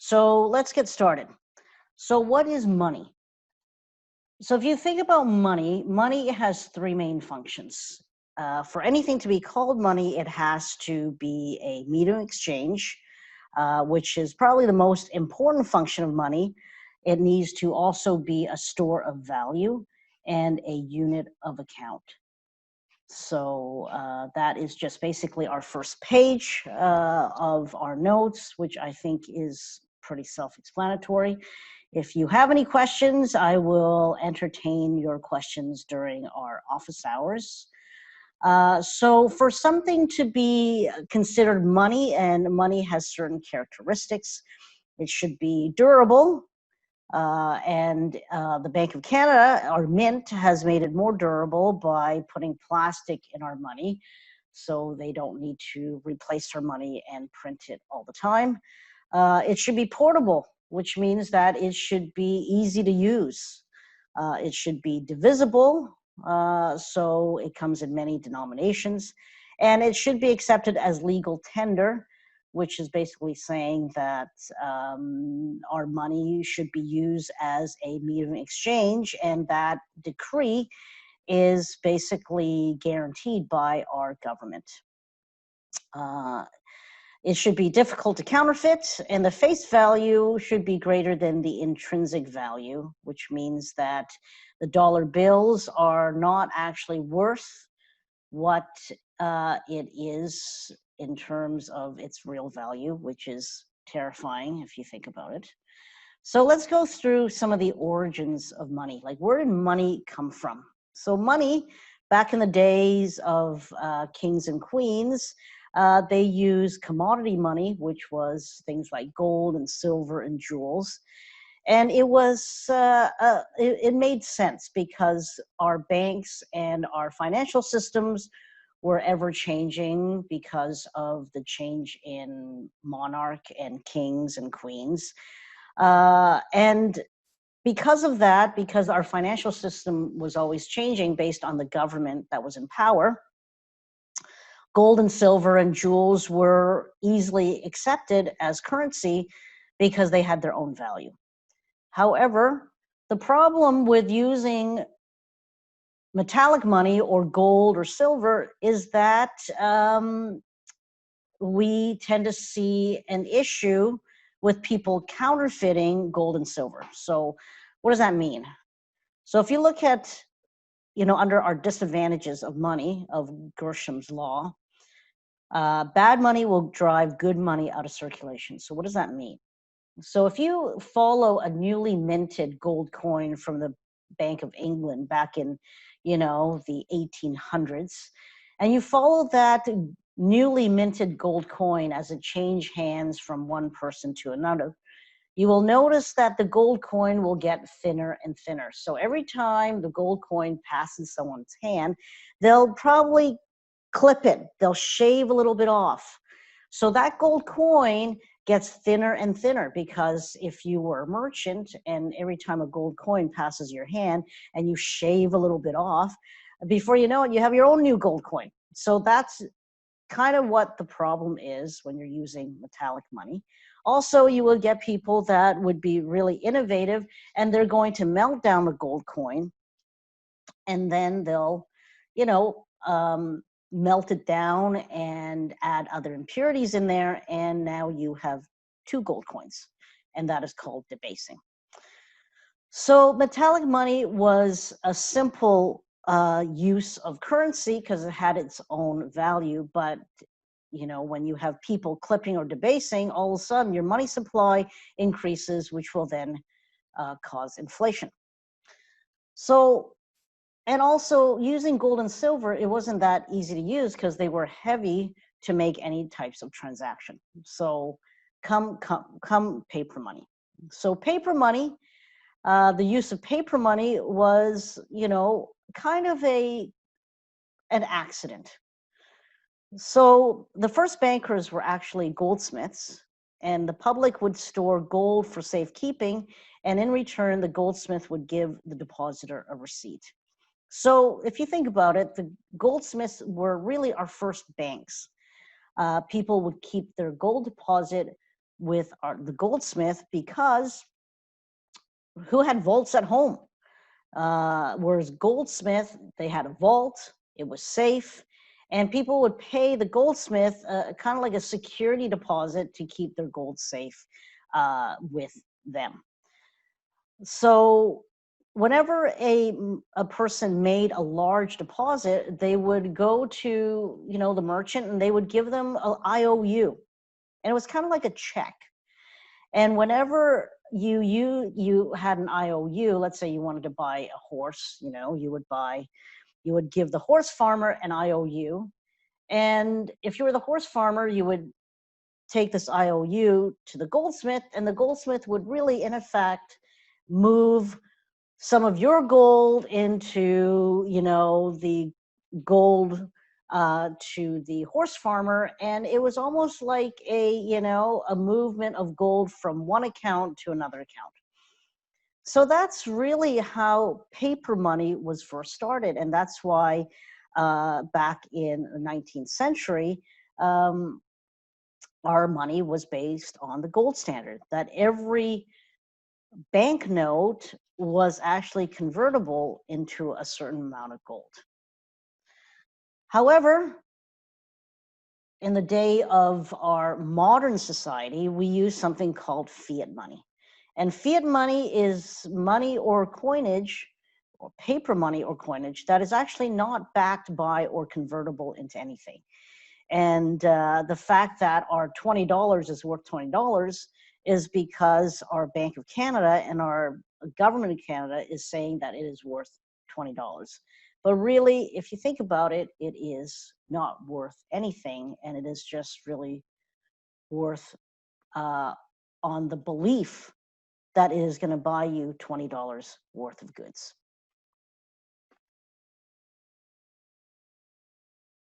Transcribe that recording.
So let's get started. So what is money? So if you think about money, money has three main functions. For anything to be called money, it has to be a medium of exchange, which is probably the most important function of money. It needs to also be a store of value and a unit of account. So that is just basically our first page of our notes, which I think is pretty self-explanatory. If you have any questions, I will entertain your questions during our office hours. So for something to be considered money, and money has certain characteristics, it should be durable. The Bank of Canada, our Mint, has made it more durable by putting plastic in our money, so they don't need to replace our money and print it all the time. It should be portable, which means that it should be easy to use. It should be divisible, so it comes in many denominations, and it should be accepted as legal tender, which is basically saying that our money should be used as a medium of exchange, and that decree is basically guaranteed by our government. It should be difficult to counterfeit, and the face value should be greater than the intrinsic value, which means that the dollar bills are not actually worth what it is in terms of its real value, which is terrifying if you think about it. So let's go through some of the origins of money. Like, where did money come from? So money, back in the days of kings and queens, they used commodity money, which was things like gold and silver and jewels. And it made sense because our banks and our financial systems were ever changing because of the change in monarch and kings and queens. And because of that, because our financial system was always changing based on the government that was in power, gold and silver and jewels were easily accepted as currency because they had their own value. However, the problem with using metallic money or gold or silver is that we tend to see an issue with people counterfeiting gold and silver. So what does that mean? So if you look at, under our disadvantages of money, of Gresham's law, bad money will drive good money out of circulation. So what does that mean? So if you follow a newly minted gold coin from the Bank of England back in, the 1800s, and you follow that newly minted gold coin as it changed hands from one person to another, you will notice that the gold coin will get thinner and thinner. So every time the gold coin passes someone's hand, they'll probably clip it. They'll shave a little bit off. So that gold coin gets thinner and thinner, because if you were a merchant and every time a gold coin passes your hand and you shave a little bit off, before you know it, you have your own new gold coin. So that's kind of what the problem is when you're using metallic money. Also, you will get people that would be really innovative, and they're going to melt down the gold coin, and then they'll, melt it down and add other impurities in there, and now you have two gold coins, and that is called debasing. So metallic money was a simple use of currency because it had its own value, but when you have people clipping or debasing, all of a sudden your money supply increases, which will then cause inflation. So, and also using gold and silver, it wasn't that easy to use because they were heavy to make any types of transaction. So come paper money. So paper money, the use of paper money was, kind of an accident. So the first bankers were actually goldsmiths, and the public would store gold for safekeeping, and in return, the goldsmith would give the depositor a receipt. So if you think about it, the goldsmiths were really our first banks. People would keep their gold deposit with the goldsmith because who had vaults at home? Whereas goldsmith, they had a vault, it was safe, and people would pay the goldsmith kind of like a security deposit to keep their gold safe with them. So whenever a person made a large deposit, they would go to, the merchant, and they would give them an IOU, and it was kind of like a check. And whenever you had an IOU, let's say you wanted to buy a horse, you would give the horse farmer an IOU. And if you were the horse farmer, you would take this IOU to the goldsmith, and the goldsmith would really, in effect, move some of your gold into, the gold to the horse farmer. And it was almost like a movement of gold from one account to another account. So that's really how paper money was first started. And that's why back in the 19th century, our money was based on the gold standard, that every banknote was actually convertible into a certain amount of gold. However, in the day of our modern society, we use something called fiat money. And fiat money is money or coinage, or paper money or coinage, that is actually not backed by or convertible into anything. And the fact that our $20 is worth $20 is because our Bank of Canada and our government of Canada is saying that it is worth $20. But really, if you think about it, it is not worth anything, and it is just really worth on the belief that it is going to buy you $20 worth of goods.